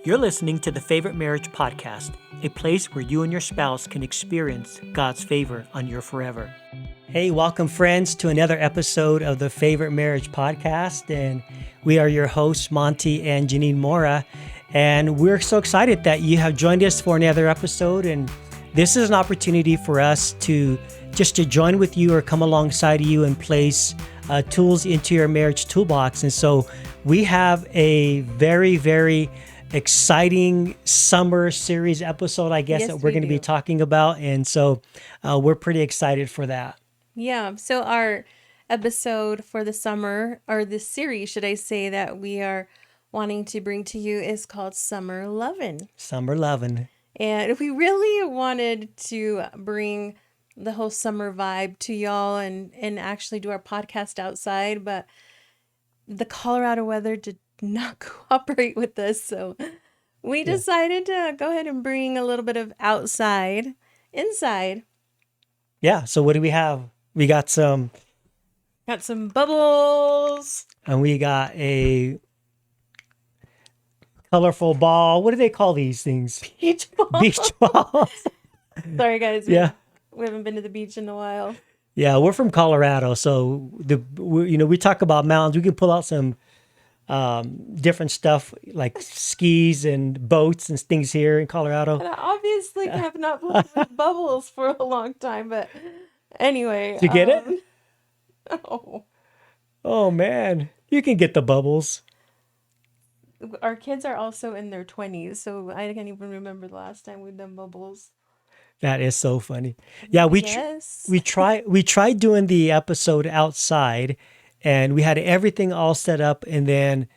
You're listening to the Favorite Marriage Podcast, a place where you and your spouse can experience God's favor on your forever. Hey, welcome friends to another episode of the Favorite Marriage Podcast. And we are your hosts, Monty and Jeannine Mora. And we're so excited that you have joined us for another episode. And this is an opportunity for us to join with you or come alongside you and place tools into your marriage toolbox. And so we have a very, very exciting summer series episode, I guess, that we're going to be talking about. And so we're pretty excited for that. Yeah. So our episode for the summer, or this series, should I say, that we are wanting to bring to you is called Summer Lovin'. Summer Lovin'. And we really wanted to bring the whole summer vibe to y'all and actually do our podcast outside, but the Colorado weather did not cooperate with us. So we decided to go ahead and bring a little bit of inside. Yeah. So what do we have? We got some bubbles. And we got a colorful ball. What do they call these things? Beach ball. Beach balls. Sorry, guys. Yeah. We haven't been to the beach in a while. Yeah, we're from Colorado, so we talk about mountains. We can pull out some different stuff like skis and boats and things here in Colorado. And I obviously have not played with bubbles for a long time, but anyway. Did you get it? Oh. Oh man, you can get the bubbles. Our kids are also in their 20s, so I can't even remember the last time we've done bubbles. That is so funny. Yeah, we tried doing the episode outside, and we had everything all set up, and then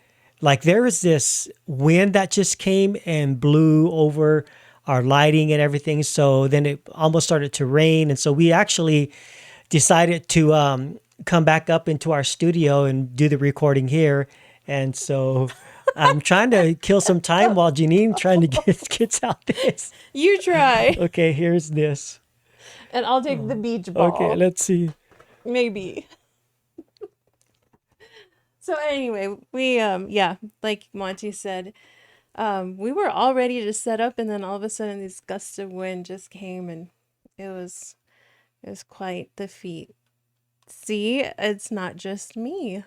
like there was this wind that just came and blew over our lighting and everything. So then it almost started to rain, and so we actually decided to come back up into our studio and do the recording here. And so I'm trying to kill some time while Jeannine trying to gets out this. You try. Okay, here's this. And I'll take the beach ball. Okay, let's see. Maybe. So anyway, we like Monty said, we were all ready to set up, and then all of a sudden these gusts of wind just came, and it was quite the feat. See, it's not just me.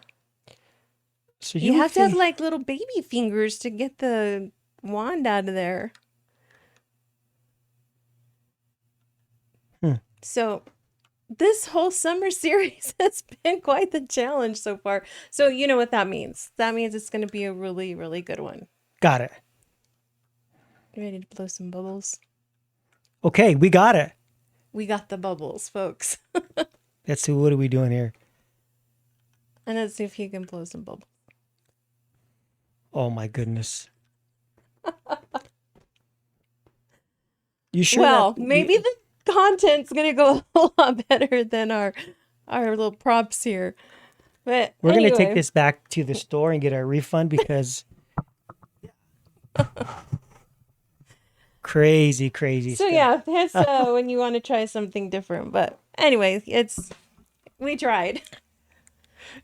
So you have to have like little baby fingers to get the wand out of there. So this whole summer series has been quite the challenge so far. So you know what that means. That means it's going to be a really, really good one. Got it. You ready to blow some bubbles? Okay, we got it. We got the bubbles, folks. Let's see, what are we doing here? And let's see if you can blow some bubbles. Oh my goodness. You sure? Well, maybe the content's gonna go a lot better than our little props here. But we're gonna take this back to the store and get our refund because crazy so stuff. Yeah, that's when you want to try something different. But anyway, we tried.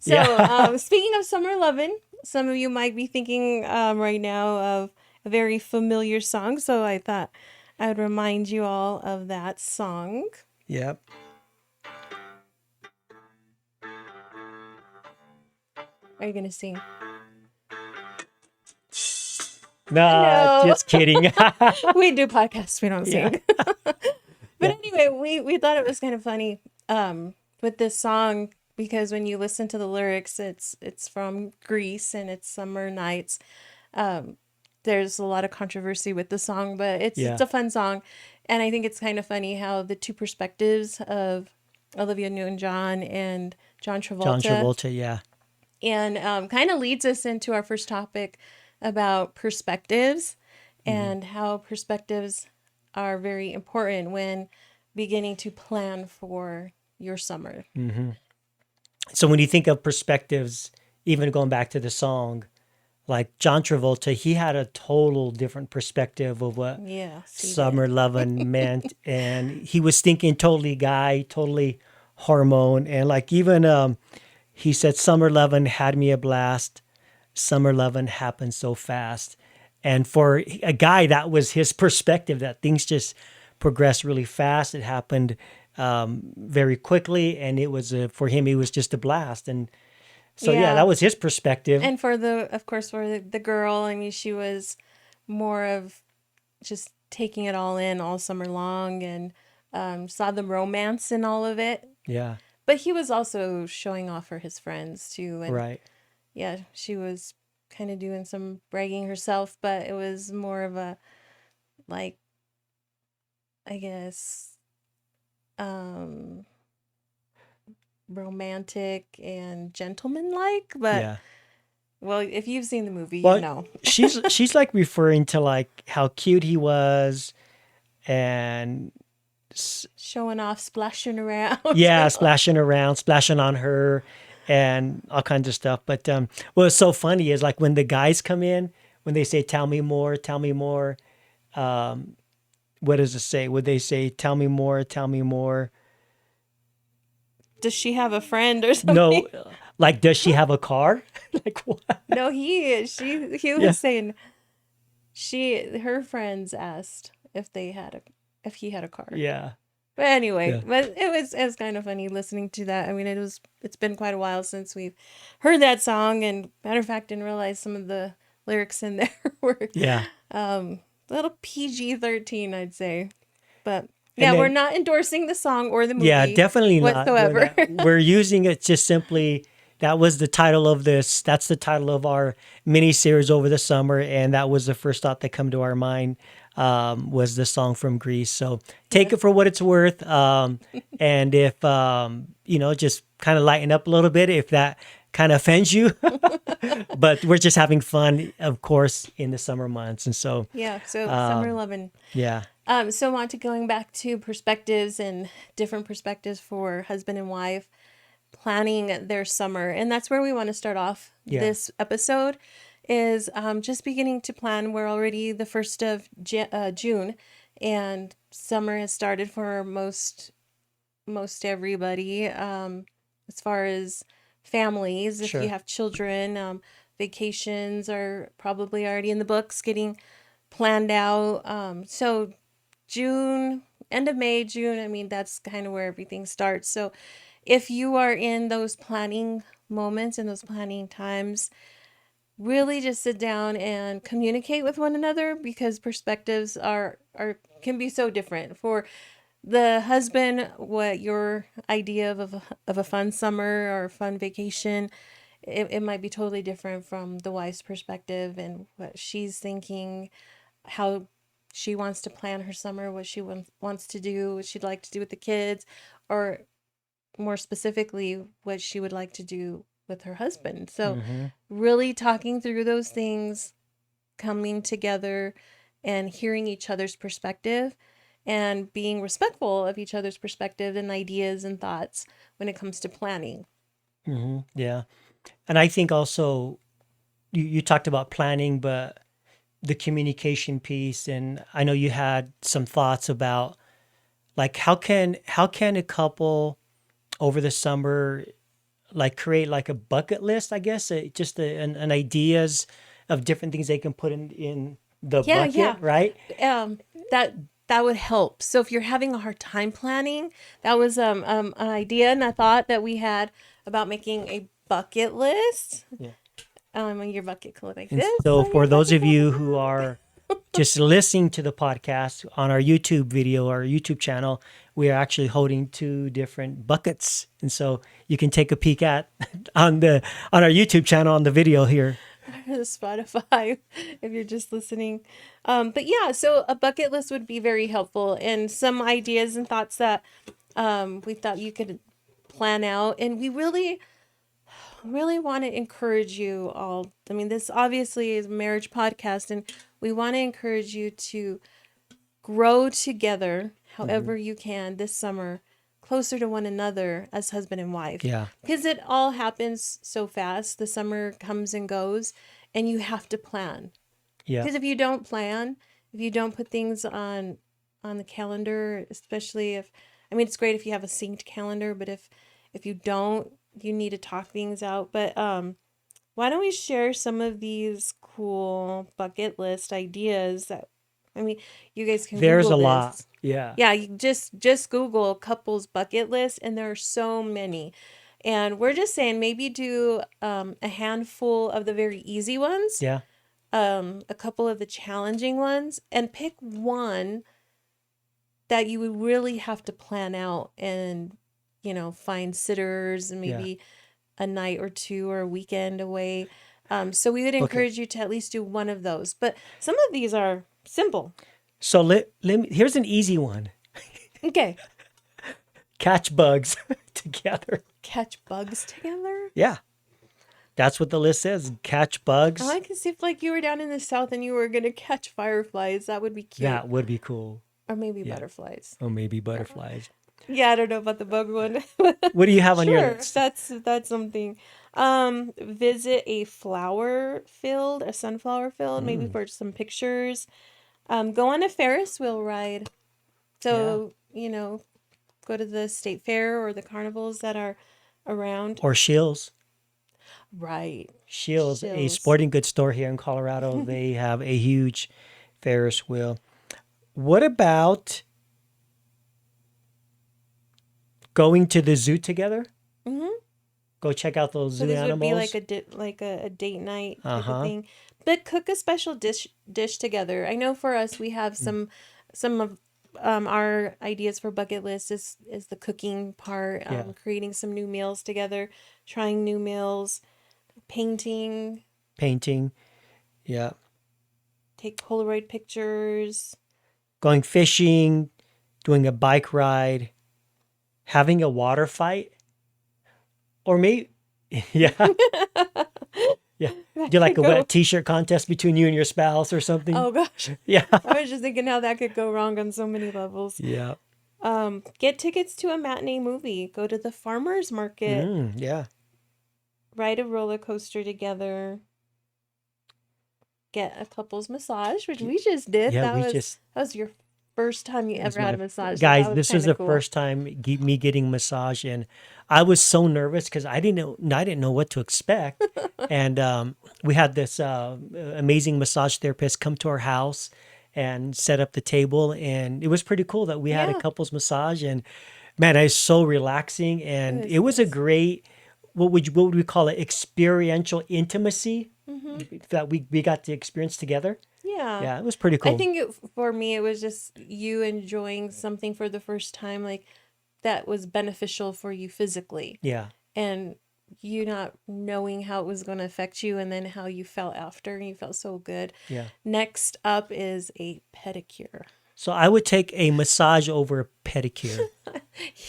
So speaking of summer lovin', some of you might be thinking right now of a very familiar song, so I thought I would remind you all of that song. Yep. Are you going to sing? No. Just kidding. We do podcasts, we don't sing. But anyway, we thought it was kind of funny with this song, because when you listen to the lyrics, it's from Greece and it's summer nights. There's a lot of controversy with the song, but it's a fun song. And I think it's kind of funny how the two perspectives of Olivia Newton-John and John Travolta. Yeah. And kind of leads us into our first topic about perspectives and how perspectives are very important when beginning to plan for your summer. Mm-hmm. So when you think of perspectives, even going back to the song, like John Travolta, he had a total different perspective of what summer lovin' meant. And he was thinking totally guy, totally hormone. And like even he said, summer lovin' had me a blast. Summer lovin' happened so fast. And for a guy, that was his perspective, that things just progressed really fast. It happened very quickly, and it was for him, it was just a blast. And so, yeah, Yeah. that was his perspective. And of course, for the girl, I mean, she was more of just taking it all in all summer long and saw the romance in all of it. Yeah, But he was also showing off for his friends too. And right. yeah, she was kind of doing some bragging herself, but it was more of a, like, I guess, um, romantic and gentlemanlike. But, Yeah. well, if you've seen the movie, you Well, know. she's like referring to like how cute he was, and Showing off, splashing around. yeah, splashing around, splashing on her, and all kinds of stuff. But what's so funny is like when the guys come in, when they say, "Tell me more, tell me more." What does it say? Would they say, "Tell me more, tell me more"? Does she have a friend or something? No, like, does she have a car? Like what? No, he Yeah, was saying her friends asked if he had a car. yeah, But anyway, yeah. but it was kind of funny listening to that. I mean, it's been quite a while since we've heard that song, and matter of fact, didn't realize some of the lyrics in there were Yeah. a little PG-13, I'd say. But And yeah, we're then, not endorsing the song or the yeah, movie definitely not. whatsoever. We're using it just simply. That was the title of this. That's the title of our mini series over the summer, and that was the first thought that come to our mind. Was the song from Greece. So take Yeah. it for what it's worth. And if just kind of lighten up a little bit if that kind of offends you. But we're just having fun, of course, in the summer months, and so Yeah, so Summer um, Lovin'. yeah, So Monty, going back to perspectives and different perspectives for husband and wife planning their summer, and that's where we want to start off yeah, this episode. Is just beginning to plan. We're already the 1st of June, and summer has started for most everybody. As far as families, if you sure, have children, vacations are probably already in the books, getting planned out. So June, end of May, June, I mean, that's kind of where everything starts. So if you are in those planning moments and those planning times, really just sit down and communicate with one another, because perspectives are can be so different. For the husband, what your idea of a fun summer or fun vacation, it might be totally different from the wife's perspective and what she's thinking, how she wants to plan her summer, what she wants to do, what she'd like to do with the kids, or more specifically, what she would like to do with her husband. So, hmm really talking through those things, coming together and hearing each other's perspective and being respectful of each other's perspective and ideas and thoughts when it comes to planning. yeah. And I think also you talked about planning, but the communication piece, and I know you had some thoughts about like how can a couple over the summer like create like a bucket list, I guess, just an ideas of different things they can put in the Yeah, yeah. bucket, right? Um, that that would help. So if you're having a hard time planning, that was an idea and a thought that we had about making a bucket list. Yeah. On your bucket could look like And this. so On your for those bucket of could look you like who that. are just listening to the podcast on our YouTube video, our YouTube channel, we are actually holding two different buckets. And so you can take a peek at on our YouTube channel on the video here. The Spotify if you're just listening. But yeah, so a bucket list would be very helpful, and some ideas and thoughts that we thought you could plan out. And we really want to encourage you all. I mean, this obviously is a marriage podcast, and we want to encourage you to grow together hmm however you can this summer, closer to one another as husband and wife, Yeah. because it all happens so fast. The summer comes and goes, and you have to plan. Yeah. Because if you don't plan, if you don't put things on the calendar, especially if, I mean, it's great if you have a synced calendar, but if you don't, you need to talk things out. But why don't we share some of these cool bucket list ideas that, I mean, you guys can There's Google a lot. this. Yeah. Yeah, you just Google couples bucket list, and there are so many. And we're just saying maybe do a handful of the very easy ones, Yeah. a couple of the challenging ones, and pick one that you would really have to plan out and, find sitters and Yeah. maybe a night or two or a weekend away. So we would Okay. encourage you to at least do one of those. But some of these are simple. So here's an easy one. Okay. Catch bugs together. Catch bugs together. Yeah. That's what the list says. Catch bugs. I can see if like you were down in the south and you were gonna catch fireflies. That would be cute. That would be cool. Or maybe Yeah. butterflies. Or maybe butterflies. Yeah, I don't know about the bug one. What do you have on your Sure, list? that's something. Visit a sunflower field, maybe Mm, for some pictures. Go on a Ferris wheel ride. So, go to the state fair or the carnivals that are around. or Shields. Right. Shields, a Chills. sporting goods store here in Colorado. They have a huge Ferris wheel. What about going to the zoo together? Mm-hmm. Go check out those So zoo this would be animals. like a date night type of Uh-huh. thing. But cook a special dish together. I know for us we have some of our ideas for bucket list is the cooking part, Yeah. creating some new meals together, trying new meals, painting, Painting. Yeah. take Polaroid pictures. Going fishing, doing a bike ride, having a water fight. Or maybe, yeah. Yeah. That Do like could a go. wet t-shirt contest between you and your spouse or something. Oh gosh. Yeah. I was just thinking how that could go wrong on so many levels. Yeah. Get tickets to a matinee movie. Go to the farmer's market. Yeah. Ride a roller coaster together. Get a couple's massage, which we just did. Yeah, That we was your first time you It was ever had a my massage. So guys. that was This was kinda the cool. first time me getting massage, and I was so nervous because I didn't know what to expect. And we had this amazing massage therapist come to our house and set up the table, and it was pretty cool that we had a Yeah. couples massage. And man, it's so relaxing, and It it was was a nice. great what would we call it, experiential intimacy that we got to experience together. Yeah. Yeah, it was pretty I cool. think for me, it was just you enjoying something for the first time, like that was beneficial for you physically, Yeah. and you not knowing how it was going to affect you, and then how you felt after, and you felt so good. Yeah. Next up is a pedicure. So I would take a massage over a pedicure.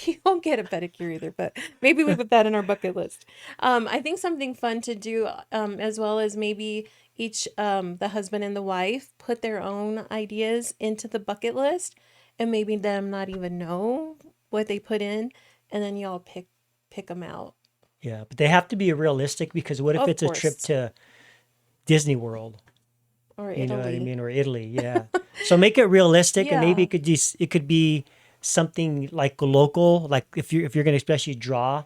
You won't get a pedicure either, but maybe we put that in our bucket list. I think something fun to do, as well as maybe each, the husband and the wife, put their own ideas into the bucket list, and maybe them not even know what they put in, and then y'all pick them out. Yeah, but they have to be realistic because what if Of it's a trip course. to Disney World? Or You know what I Italy. mean? Or Italy, yeah. So make it realistic, and maybe Yeah. it could be something like local. Like if you're going to especially draw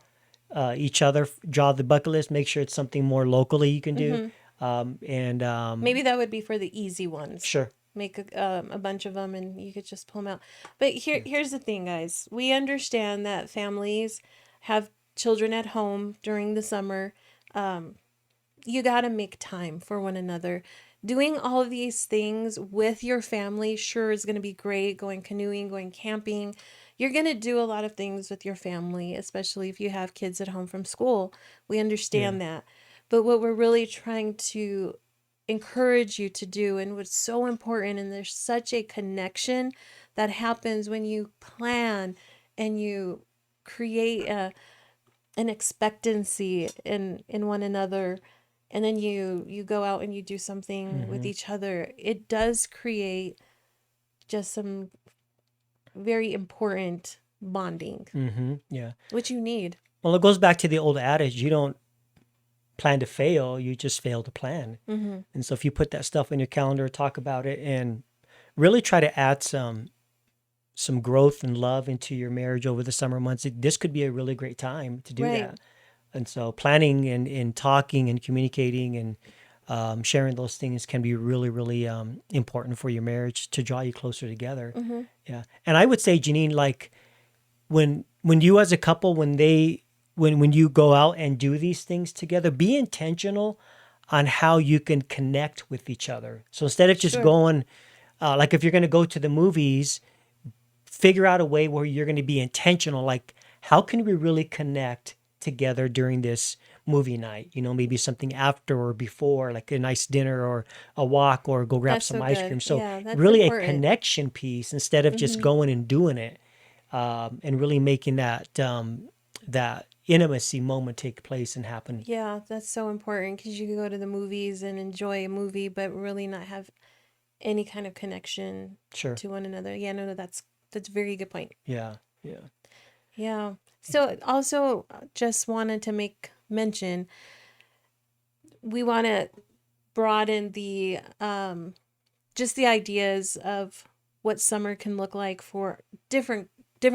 draw the bucket list, make sure it's something more locally you can do. And Maybe that would be for the easy ones. sure, Make a bunch of them, and you could just pull them out. But here's the thing, guys. We understand that families have children at home during the summer. You got to make time for one another. Doing all of these things with your family sure is going to be great. Going canoeing, going camping. You're going to do a lot of things with your family, especially if you have kids at home from school. We understand that. But what we're really trying to encourage you to do, and what's so important, and there's such a connection that happens when you plan and you create an expectancy in one another, and then you go out and you do something with each other. It does create just some very important bonding, yeah. which you need. Well, it goes back to the old adage: you don't plan to fail, you just fail to plan. And so if you put that stuff in your calendar, talk about it, and really try to add some growth and love into your marriage over the summer months, this could be a really great time to do Right. that. And so planning and talking and communicating and sharing those things can be really, really important for your marriage to draw you closer together. Mm-hmm. Yeah. And I would say, Jeannine, like when you as a couple, when you go out and do these things together, be intentional on how you can connect with each other. So instead of just Sure. going, like if you're going to go to the movies, figure out a way where you're going to be intentional. Like, how can we really connect together during this movie night? You know, maybe something after or before, like a nice dinner or a walk or go grab That's some so ice good. cream. So Yeah, that's really a important. connection piece instead of just Mm-hmm. going and doing it, and really making that intimacy moment take place and happen. Yeah, that's so important because you can go to the movies and enjoy a movie, but really not have any kind of connection Sure. to one another. Yeah, no, that's a very good point. Yeah. Yeah. Yeah. So also just wanted to make mention, we want to broaden the just the ideas of what summer can look like for different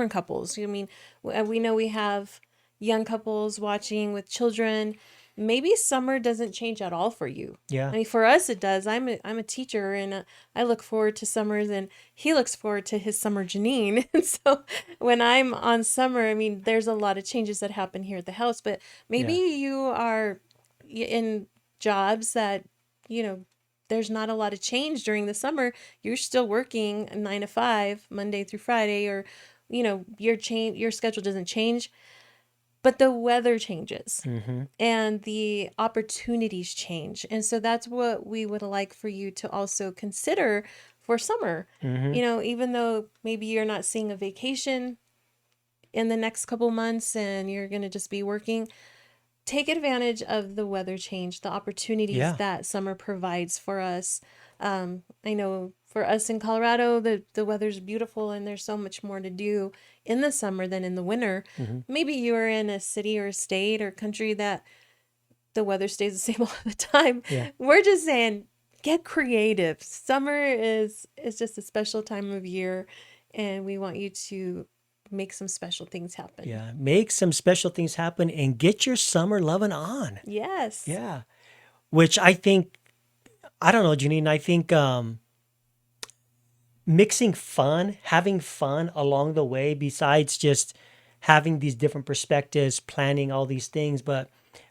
couples. I mean, we know we have young couples watching with children. Maybe summer doesn't change at all for you. Yeah. I mean, for us it does. I'm a teacher, and I look forward to summers, and he looks forward to his summer Janine. And so when I'm on summer, I mean, there's a lot of changes that happen here at the house. But maybe Yeah. you are in jobs that, you know, there's not a lot of change during the summer. You're still working 9 to 5, Monday through Friday, or, you know, your schedule doesn't change, but the weather changes Mm-hmm. and the opportunities change. And so that's what we would like for you to also consider for summer. Mm-hmm. You know, even though maybe you're not seeing a vacation in the next couple months and you're going to just be working, take advantage of the weather change, the opportunities Yeah. that summer provides for us. I know for us in Colorado, the weather's beautiful and there's so much more to do in the summer than in the winter. Mm-hmm. Maybe you're in a city or a state or country that the weather stays the same all the time. Yeah. We're just saying, get creative. Summer is just a special time of year, and we want you to make some special things happen. Yeah. Make some special things happen and get your summer loving on. Yes. Yeah. Which I think, I don't know, Janine, I think mixing fun, having fun along the way, besides just having these different perspectives, planning all these things, but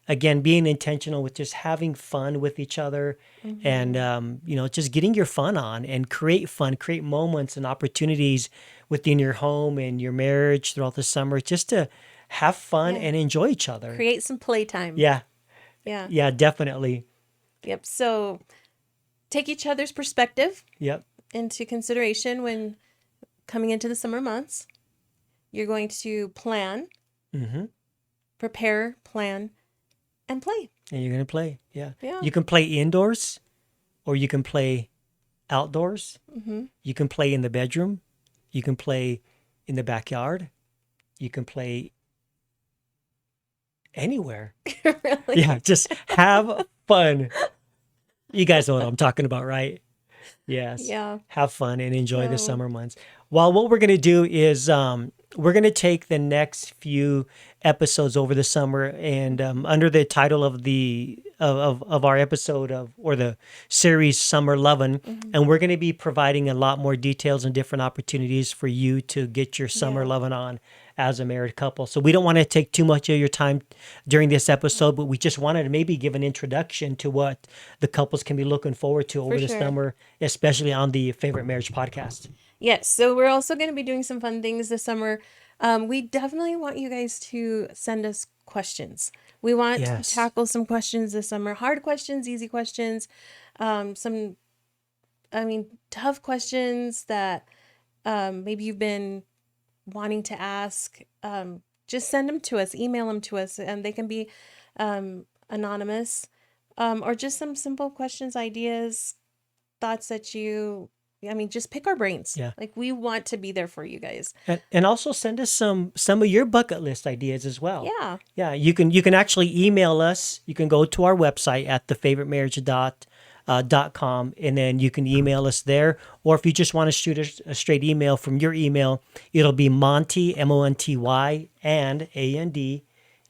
again, being intentional with just having fun with each other and, Mm-hmm. just getting your fun on and create fun, create moments and opportunities within your home and your marriage throughout the summer, just to have fun Yeah. and enjoy each other. Create some playtime. Yeah. Yeah. Yeah, definitely. Yep. So take each other's perspective Yep. into consideration when coming into the summer months. You're going to plan, Mm-hmm. prepare, plan, and play. And you're going to play. Yeah. Yeah. You can play indoors or you can play outdoors. Mm-hmm. You can play in the bedroom. You can play in the backyard. You can play anywhere. Really? Yeah, just have fun. You guys know what I'm talking about, right? Yes. Yeah. Have fun and enjoy the So, summer months. Well, what we're going to do is we're going to take the next few episodes over the summer and under the title of the of our episode of or the series Summer Lovin', mm-hmm. and we're going to be providing a lot more details and different opportunities for you to get your summer Yeah. lovin' on as a married couple. So we don't want to take too much of your time during this episode, but we just wanted to maybe give an introduction to what the couples can be looking forward to over For the sure. summer, especially on the Favorite Marriage podcast. Yes. So we're also going to be doing some fun things this summer. We definitely want you guys to send us questions. We want to Yes. tackle some questions this summer. Hard questions, easy questions, some, I mean, tough questions that maybe you've been wanting to ask. Just send them to us, email them to us, and they can be anonymous, or just some simple questions, ideas, thoughts that I mean, just pick our brains. Yeah. Like, we want to be there for you guys. And also send us some of your bucket list ideas as well. Yeah. Yeah, you can actually email us. You can go to our website at thefavouritemarriage.com and then you can email us there. Or if you just want to shoot a straight email from your email, it'll be Monty, Monty, and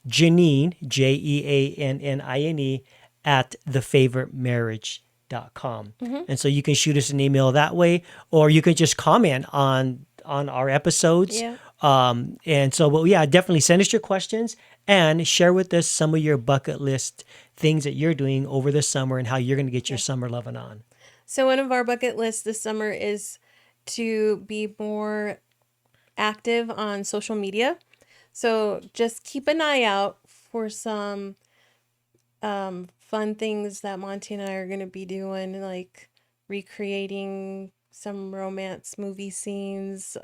Jeannine, Jeannine, at thefavoritemarriage.com. And so you can shoot us an email that way, or you can just comment on our episodes. Yeah. And so, well, yeah, definitely send us your questions and share with us some of your bucket list things that you're doing over the summer and how you're going to get your summer loving on. So one of our bucket lists this summer is to be more active on social media. So just keep an eye out for some fun things that Monty and I are going to be doing, like recreating some romance movie scenes.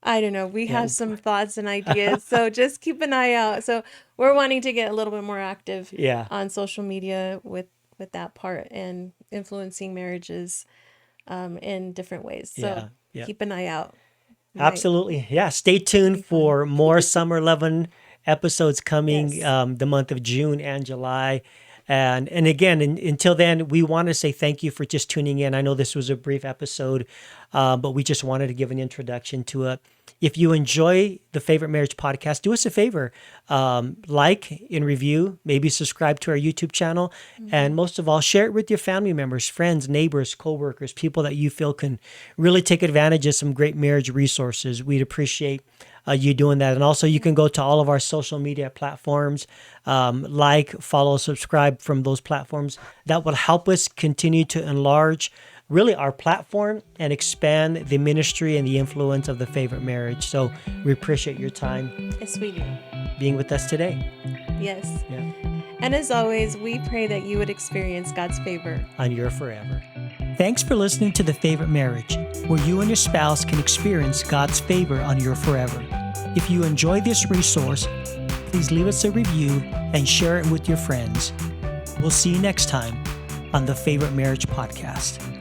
I don't know. We have some thoughts and ideas. So just keep an eye out. So we're wanting to get a little bit more active on social media with that part and influencing marriages in different ways. So keep an eye out. Absolutely. Yeah. Stay tuned for more Summer Lovin' episodes coming the month of June and July. And again, until then, we want to say thank you for just tuning in. I know this was a brief episode, but we just wanted to give an introduction to it. If you enjoy the Favorite Marriage Podcast, do us a favor, like and review, maybe subscribe to our YouTube channel, and most of all, share it with your family members, friends, neighbors, coworkers, people that you feel can really take advantage of some great marriage resources. We'd appreciate you doing that. And also, you can go to all of our social media platforms, like, follow, subscribe from those platforms. That will help us continue to enlarge really our platform and expand the ministry and the influence of the Favorite Marriage. So we appreciate your time. Yes, we do. Being with us today. Yes. Yeah. And as always, we pray that you would experience God's favor on your forever. Thanks for listening to The Favorite Marriage, where you and your spouse can experience God's favor on your forever. If you enjoy this resource, please leave us a review and share it with your friends. We'll see you next time on The Favorite Marriage Podcast.